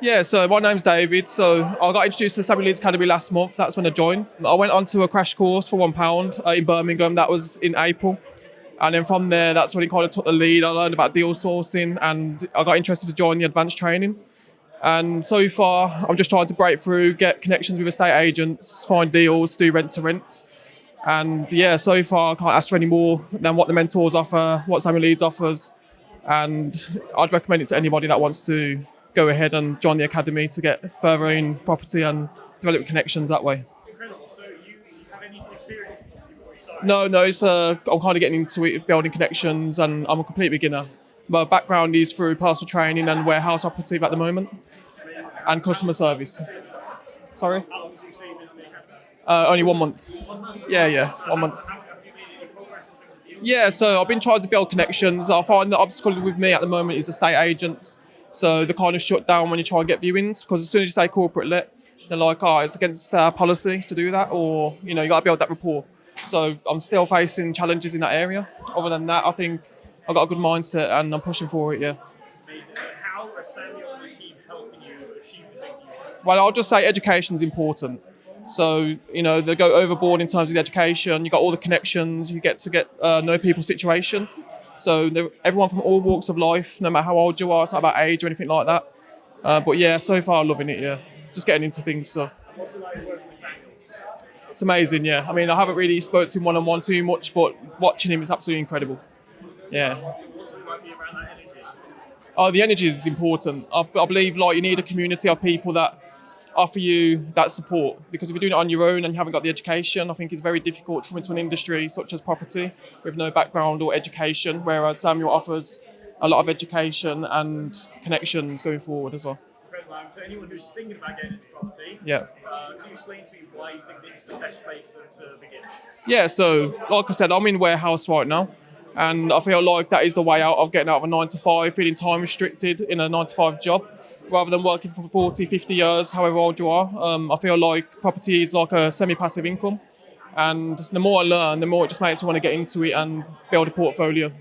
Yeah, so my name's David. So I got introduced to the Samuel Leeds Academy last month. That's when I joined. I went on to a crash course for £1 in Birmingham. That was in April. And then from there, that's when it kind of took the lead. I learned about deal sourcing and I got interested to join the advanced training. And so far, I'm just trying to break through, get connections with estate agents, find deals, do rent to rent. And yeah, so far, I can't ask for any more than what the mentors offer, what Samuel Leeds offers. And I'd recommend it to anybody that wants to go ahead and join the academy to get further in property and develop connections that way. Incredible. So you have any experience in property before you started? No, it's I'm kind of getting into it, building connections, and I'm a complete beginner. My background is through personal training and warehouse operative at the moment, and customer service. Sorry, How long have you been in the academy? only 1 month. 1 month? Yeah, So 1 month. Have you made any progress in terms of deals? Yeah, so I've been trying to build connections. I find the obstacle with me at the moment is estate agents. So they kind of shut down when you try and get viewings because as soon as you say corporate let, they're like, oh, it's against our policy to do that, or you got to build that rapport. So I'm still facing challenges in that area. Other than that, I think I've got a good mindset and I'm pushing for it. Yeah. Amazing. So how are Samuel and the team helping you achieve the things you want? Well, I'll just say education is important. So, they go overboard in terms of the education. You got all the connections. You get to know people's situation. So everyone from all walks of life, no matter how old you are, it's not about age or anything like that. But yeah, so far loving it. Yeah, just getting into things. So And what's it like working with Samuel? it's amazing. Yeah, I mean, I haven't really spoke to him one-on-one too much, but watching him is absolutely incredible. Yeah. What's it like being around that energy? Oh, the energy is important. I believe you need a community of people that offer you that support, because if you're doing it on your own and you haven't got the education, I think it's very difficult to come into an industry such as property with no background or education, whereas Samuel offers a lot of education and connections going forward as well. Incredible. So anyone who's thinking about getting into property, Yeah. can you explain to me why you think this is the best place to begin? Yeah, so like I said, I'm in warehouse right now, and I feel like that is the way out of getting out of a 9 to 5, feeling time restricted in a 9 to 5 job. Rather than working for 40, 50 years, however old you are, I feel like property is like a semi-passive income. And the more I learn, the more it just makes me want to get into it and build a portfolio.